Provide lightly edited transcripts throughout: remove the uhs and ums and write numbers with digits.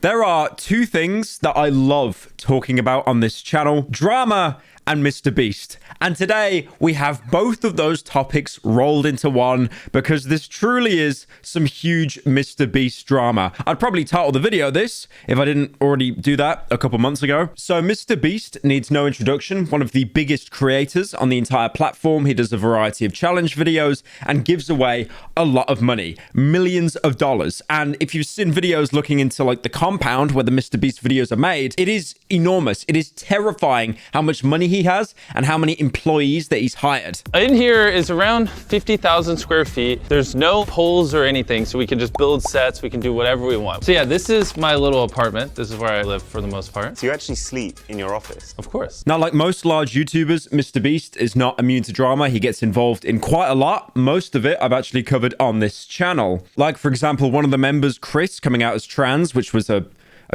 There are two things that I love talking about on this channel: drama and MrBeast. And today we have both of those topics rolled into one because this truly is some huge MrBeast drama. I'd probably title the video this if I didn't already do that a couple months ago. So MrBeast needs no introduction, one of the biggest creators on the entire platform. He does a variety of challenge videos and gives away a lot of money, millions of dollars. And if you've seen videos looking into like the compound where the MrBeast videos are made, it is enormous. It is terrifying how much money he has and how many employees that he's hired. In here is around 50,000 square feet. There's no poles or anything, so we can just build sets. We can do whatever we want. So yeah, this is my little apartment. This is where I live for the most part. So you actually sleep in your office? Of course. Now, like most large YouTubers, MrBeast is not immune to drama. He gets involved in quite a lot. Most of it I've actually covered on this channel. Like, for example, one of the members, Chris, coming out as trans, which was a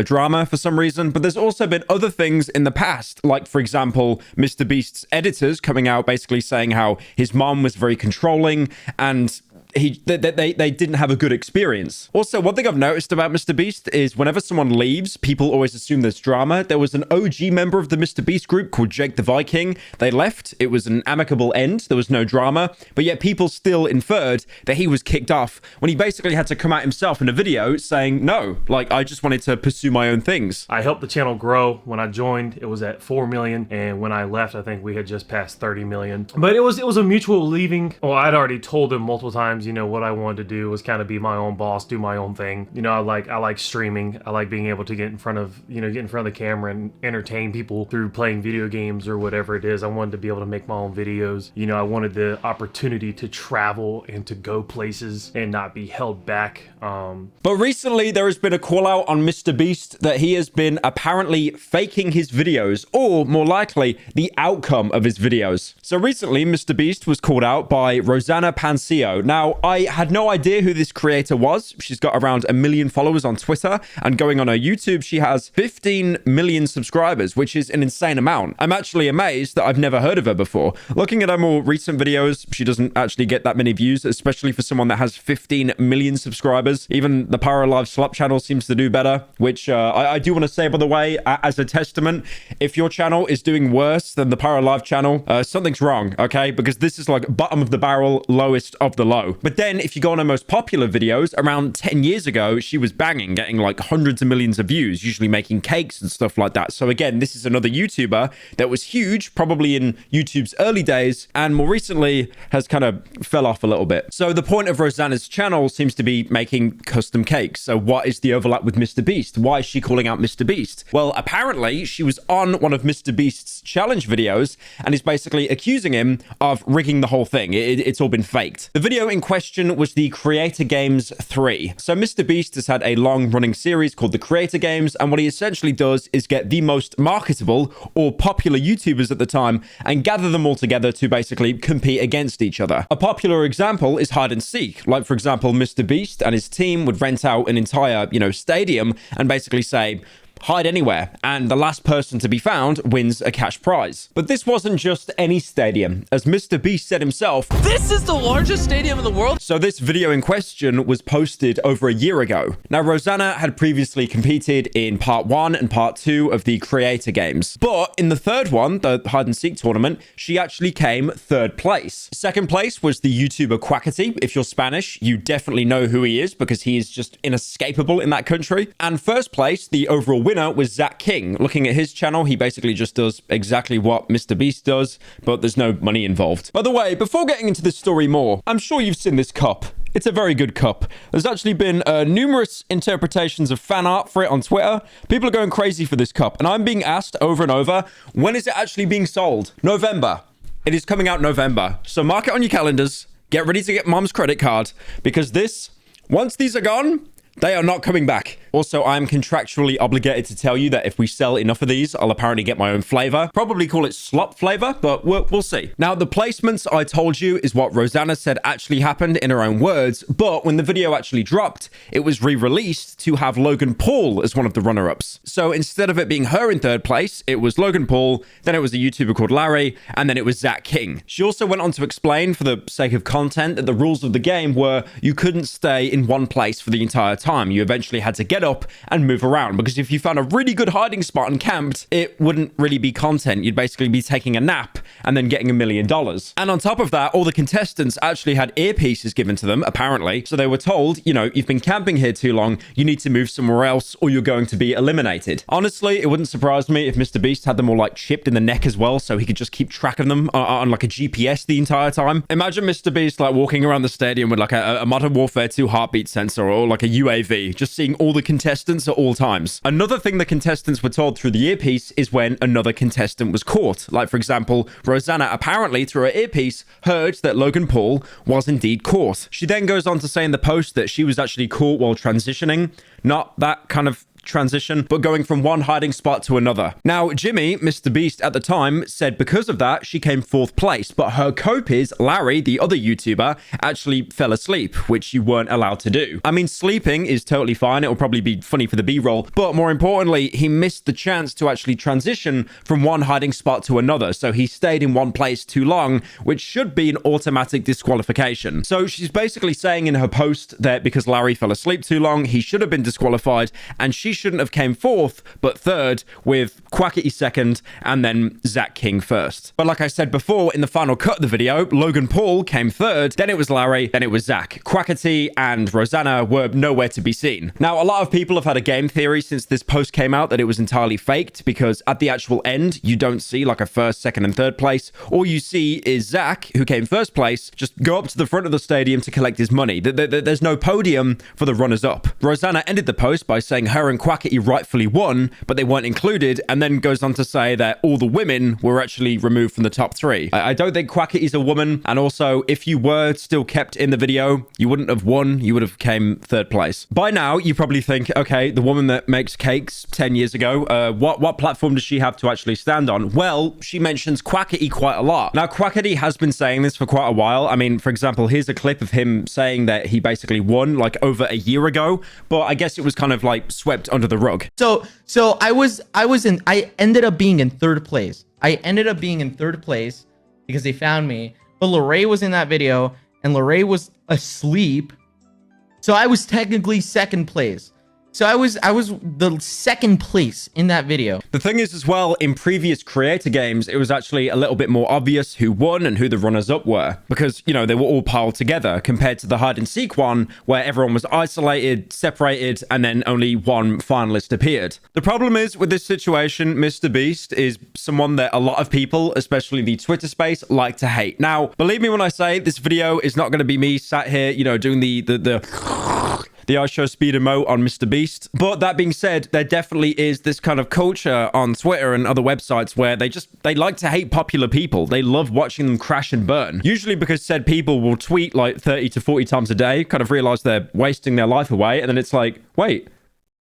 drama for some reason. But there's also been other things in the past, like, for example, MrBeast's editors coming out basically saying how his mom was very controlling and they didn't have a good experience. Also, one thing I've noticed about MrBeast is whenever someone leaves, people always assume there's drama. There was an OG member of the MrBeast group called Jake the Viking. They left. It was an amicable end. There was no drama. But yet people still inferred that he was kicked off when he basically had to come out himself in a video saying, no, like, I just wanted to pursue my own things. I helped the channel grow. When I joined, it was at 4 million. And when I left, I think we had just passed 30 million. But it was a mutual leaving. Well, I'd already told him multiple times, you know, what I wanted to do was kind of be my own boss, do my own thing. You know, I like streaming. I like being able to get in front of the camera and entertain people through playing video games or whatever it is. I wanted to be able to make my own videos. You know, I wanted the opportunity to travel and to go places and not be held back. But recently there has been a call out on MrBeast that he has been apparently faking his videos, or more likely the outcome of his videos. So recently MrBeast was called out by Rosanna Pansino. Now, I had no idea who this creator was. She's got around 1 million followers on Twitter, and going on her YouTube, she has 15 million subscribers, which is an insane amount. I'm actually amazed that I've never heard of her before. Looking at her more recent videos, she doesn't actually get that many views, especially for someone that has 15 million subscribers. Even the Pyro Live Slop channel seems to do better, which I do want to say, by the way, as a testament, if your channel is doing worse than the Pyro Live channel, something's wrong, okay? Because this is like bottom of the barrel, lowest of the low. But then if you go on her most popular videos, around 10 years ago, she was banging, getting like hundreds of millions of views, usually making cakes and stuff like that. So again, this is another YouTuber that was huge, probably in YouTube's early days, and more recently has kind of fell off a little bit. So the point of Rosanna's channel seems to be making custom cakes. So what is the overlap with MrBeast? Why is she calling out MrBeast? Well, apparently she was on one of MrBeast's challenge videos and is basically accusing him of rigging the whole thing. It's all been faked. The video in question was the Creator Games 3. So MrBeast has had a long running series called the Creator Games, and what he essentially does is get the most marketable or popular YouTubers at the time and gather them all together to basically compete against each other. A popular example is hide and seek. Like, for example, MrBeast and his team would rent out an entire, stadium and basically say, hide anywhere, and the last person to be found wins a cash prize. But this wasn't just any stadium. As MrBeast said himself, This is the largest stadium in the world. so this video in question was posted over a year ago. Now, Rosanna had previously competed in part 1 and part 2 of the Creator Games. But in the third one, the hide and seek tournament, she actually came third place. Second place was the YouTuber Quackity. If you're Spanish, you definitely know who he is because he is just inescapable in that country. And first place, the overall winner, was Zach King. Looking at his channel, he basically just does exactly what MrBeast does, but there's no money involved. By the way, before getting into this story more, I'm sure you've seen this cup. It's a very good cup. There's actually been numerous interpretations of fan art for it on Twitter. People are going crazy for this cup, and I'm being asked over and over, when is it actually being sold? November. It is coming out November. So mark it on your calendars. Get ready to get mom's credit card, because once these are gone, they are not coming back. Also, I'm contractually obligated to tell you that if we sell enough of these, I'll apparently get my own flavor. Probably call it slop flavor, but we'll see. Now, the placements I told you is what Rosanna said actually happened in her own words, but when the video actually dropped, it was re-released to have Logan Paul as one of the runner-ups. So instead of it being her in third place, it was Logan Paul, then it was a YouTuber called Larry, and then it was Zach King. She also went on to explain, for the sake of content, that the rules of the game were you couldn't stay in one place for the entire time. You eventually had to get up and move around. Because if you found a really good hiding spot and camped, it wouldn't really be content. You'd basically be taking a nap and then getting $1 million. And on top of that, all the contestants actually had earpieces given to them, apparently. So they were told, you know, you've been camping here too long, you need to move somewhere else or you're going to be eliminated. Honestly, it wouldn't surprise me if MrBeast had them all like chipped in the neck as well, so he could just keep track of them on like a GPS the entire time. Imagine MrBeast like walking around the stadium with like a Modern Warfare 2 heartbeat sensor or like a UAV, just seeing all the contestants at all times. Another thing the contestants were told through the earpiece is when another contestant was caught. Like, for example, Rosanna apparently through her earpiece heard that Logan Paul was indeed caught. She then goes on to say in the post that she was actually caught while transitioning. Not that kind of transition, but going from one hiding spot to another. Now, Jimmy, MrBeast at the time, said because of that, she came 4th place, but her co-peers, Larry, the other YouTuber, actually fell asleep, which you weren't allowed to do. I mean, sleeping is totally fine. It will probably be funny for the B-roll, but more importantly, he missed the chance to actually transition from one hiding spot to another, so he stayed in one place too long, which should be an automatic disqualification. So she's basically saying in her post that because Larry fell asleep too long, he should have been disqualified, and she shouldn't have came 4th, but 3rd, with Quackity 2nd, and then Zach King 1st. But like I said before, in the final cut of the video, Logan Paul came 3rd, then it was Larry, then it was Zach. Quackity and Rosanna were nowhere to be seen. Now, a lot of people have had a game theory since this post came out that it was entirely faked, because at the actual end, you don't see like a 1st, 2nd, and 3rd place. All you see is Zach, who came 1st place, just go up to the front of the stadium to collect his money. There's no podium for the runners-up. Rosanna ended the post by saying her and Quackity rightfully won, but they weren't included, and then goes on to say that all the women were actually removed from the top 3. I don't think Quackity's a woman, and also, if you were still kept in the video, you wouldn't have won, you would have came 3rd place. By now, you probably think, okay, the woman that makes cakes 10 years ago, what platform does she have to actually stand on? Well, she mentions Quackity quite a lot. Now, Quackity has been saying this for quite a while. I mean, for example, here's a clip of him saying that he basically won like over a year ago, but I guess it was kind of like swept under the rug. So I ended up being in 3rd place. I ended up being in 3rd place because they found me. But Lorraine was in that video and Lorraine was asleep. So I was technically 2nd place. So I was the 2nd place in that video. The thing is as well, in previous creator games, it was actually a little bit more obvious who won and who the runners-up were. Because, you know, they were all piled together compared to the hide-and-seek one, where everyone was isolated, separated, and then only one finalist appeared. The problem is, with this situation, MrBeast is someone that a lot of people, especially the Twitter space, like to hate. Now, believe me when I say this video is not going to be me sat here, you know, doing the I Show Speed emote on MrBeast. But that being said, there definitely is this kind of culture on Twitter and other websites where they like to hate popular people. They love watching them crash and burn. Usually because said people will tweet like 30 to 40 times a day, kind of realize they're wasting their life away. And then it's like, wait,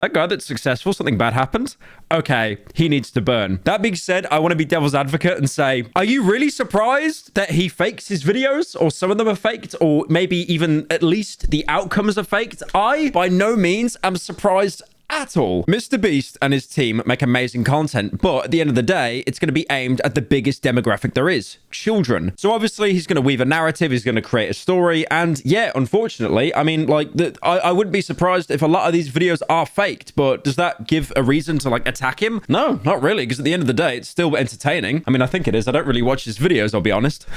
that guy that's successful, something bad happened? Okay, he needs to burn. That being said, I want to be devil's advocate and say, are you really surprised that he fakes his videos? Or some of them are faked? Or maybe even at least the outcomes are faked? I, by no means, am surprised at all. MrBeast and his team make amazing content, but at the end of the day, it's going to be aimed at the biggest demographic there is, children. So obviously, he's going to weave a narrative, he's going to create a story, and yeah, unfortunately, I mean, like, I wouldn't be surprised if a lot of these videos are faked, but does that give a reason to, like, attack him? No, not really, because at the end of the day, it's still entertaining. I mean, I think it is. I don't really watch his videos, I'll be honest.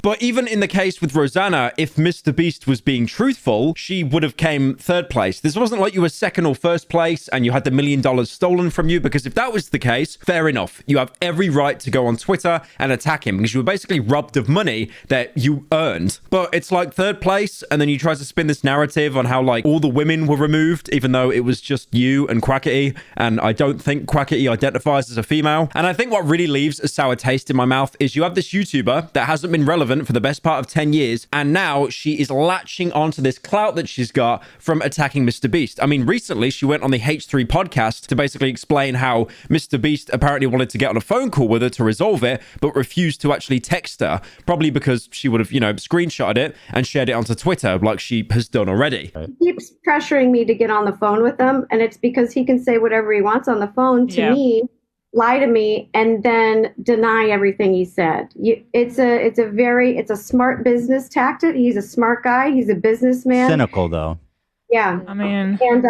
But even in the case with Rosanna, if MrBeast was being truthful, she would have came 3rd place. This wasn't like you were 2nd or 1st place and you had the $1 million stolen from you, because if that was the case, fair enough. You have every right to go on Twitter and attack him because you were basically robbed of money that you earned. But it's like 3rd place, and then you try to spin this narrative on how like all the women were removed, even though it was just you and Quackity, and I don't think Quackity identifies as a female. And I think what really leaves a sour taste in my mouth is you have this YouTuber that hasn't been relevant for the best part of 10 years, and now she is latching onto this clout that she's got from attacking MrBeast. I mean, recently she went on the H3 podcast to basically explain how MrBeast apparently wanted to get on a phone call with her to resolve it, but refused to actually text her, probably because she would have, you know, screenshotted it and shared it onto Twitter like she has done already. He keeps pressuring me to get on the phone with him, and it's because he can say whatever he wants on the phone to me, lie to me, and then deny everything he said. It's a smart business tactic. He's a smart guy. He's a businessman. Cynical though. Yeah. I mean, and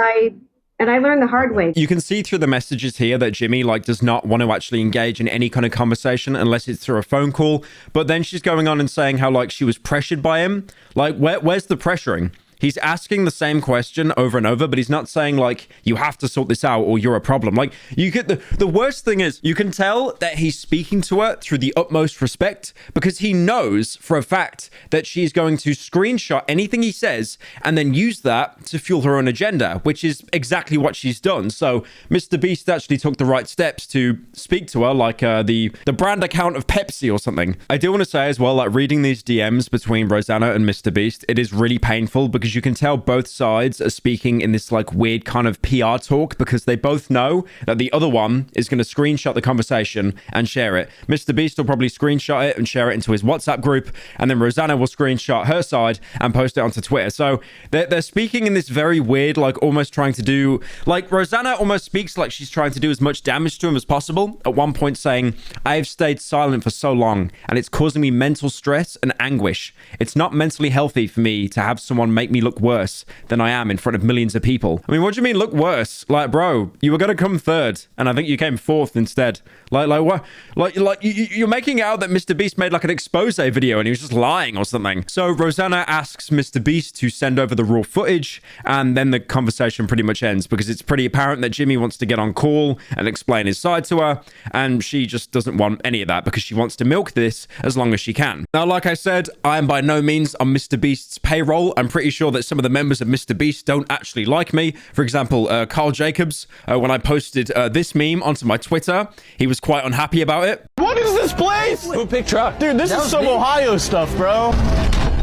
And I learned the hard way. You can see through the messages here that Jimmy like does not want to actually engage in any kind of conversation unless it's through a phone call. But then she's going on and saying how like she was pressured by him. Like where's the pressuring? He's asking the same question over and over, but he's not saying like, you have to sort this out or you're a problem. Like you get the worst thing is you can tell that he's speaking to her through the utmost respect because he knows for a fact that she's going to screenshot anything he says and then use that to fuel her own agenda, which is exactly what she's done. So MrBeast actually took the right steps to speak to her like the brand account of Pepsi or something. I do want to say as well, like reading these DMs between Rosanna and MrBeast, it is really painful because you can tell both sides are speaking in this like weird kind of PR talk because they both know that the other one is going to screenshot the conversation and share it. MrBeast will probably screenshot it and share it into his WhatsApp group, and then Rosanna will screenshot her side and post it onto Twitter. So they're speaking in this very weird, like almost trying to do, like Rosanna almost speaks like she's trying to do as much damage to him as possible. At one point saying, I have stayed silent for so long and it's causing me mental stress and anguish. It's not mentally healthy for me to have someone make me look worse than I am in front of millions of people. I mean, what do you mean look worse? Like, bro, you were going to come third and I think you came fourth instead. Like what? Like you're making out that MrBeast made like an expose video and he was just lying or something. So Rosanna asks MrBeast to send over the raw footage and then the conversation pretty much ends because it's pretty apparent that Jimmy wants to get on call and explain his side to her, and she just doesn't want any of that because she wants to milk this as long as she can. Now, like I said, I am by no means on MrBeast's payroll. I'm pretty sure that some of the members of MrBeast don't actually like me. For example, Carl Jacobs, when I posted this meme onto my Twitter, he was quite unhappy about it. What is this place? Who picked truck? Dude, this is some Ohio stuff, bro.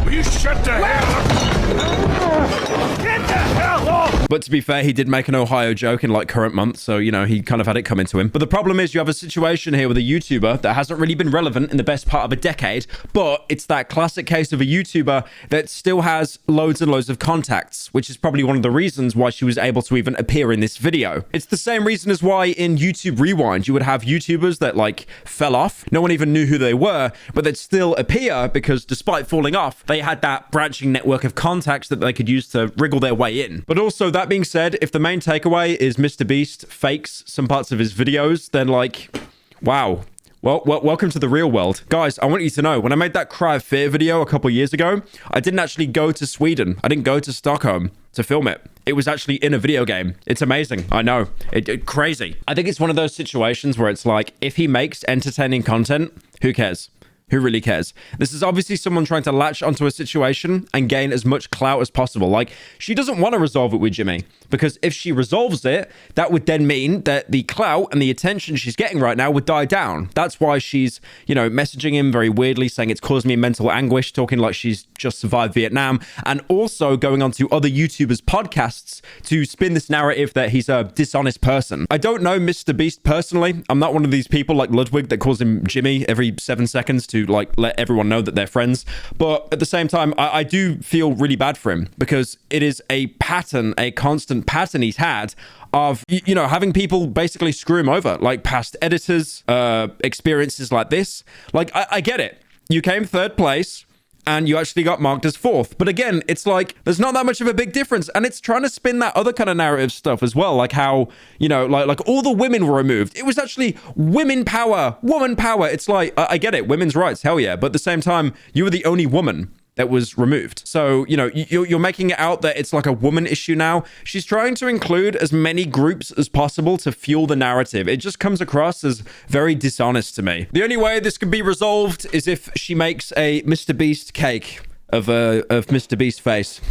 Will you shut the hell up? Get the hell off! But to be fair, he did make an Ohio joke in like current month, so you know he kind of had it coming to him. But the problem is you have a situation here with a YouTuber that hasn't really been relevant in the best part of a decade, but it's that classic case of a YouTuber that still has loads and loads of contacts, which is probably one of the reasons why she was able to even appear in this video. It's the same reason as why in YouTube Rewind you would have YouTubers that like fell off, no one even knew who they were, but they'd still appear because despite falling off, they had that branching network of contacts that they could use to wriggle their way in. But also, that being said, if the main takeaway is MrBeast fakes some parts of his videos, then like, wow. Well, welcome to the real world. Guys, I want you to know, when I made that Cry of Fear video a couple years ago, I didn't actually go to Sweden. I didn't go to Stockholm to film it. It was actually in a video game. It's amazing. I know. Crazy. I think it's one of those situations where it's like, if he makes entertaining content, who cares? Who really cares? This is obviously someone trying to latch onto a situation and gain as much clout as possible. Like, she doesn't want to resolve it with Jimmy, because if she resolves it, that would then mean that the clout and the attention she's getting right now would die down. That's why she's, you know, messaging him very weirdly, saying it's caused me mental anguish, talking like she's just survived Vietnam, and also going on to other YouTubers' podcasts to spin this narrative that he's a dishonest person. I don't know MrBeast personally. I'm not one of these people like Ludwig that calls him Jimmy every 7 seconds to like let everyone know that they're friends. But at the same time, I do feel really bad for him because it is a pattern, a constant pattern he's had of, you know, having people basically screw him over, like past editors, experiences like this. Like, I get it. You came third place and you actually got marked as fourth. But again, it's like, there's not that much of a big difference. And it's trying to spin that other kind of narrative stuff as well. Like how, you know, like all the women were removed. It was actually women power, woman power. It's like, I get it. Women's rights. Hell yeah. But at the same time, you were the only woman that was removed. So, you know, you're making it out that it's like a woman issue now. She's trying to include as many groups as possible to fuel the narrative. It just comes across as very dishonest to me. The only way this can be resolved is if she makes a MrBeast cake of MrBeast face.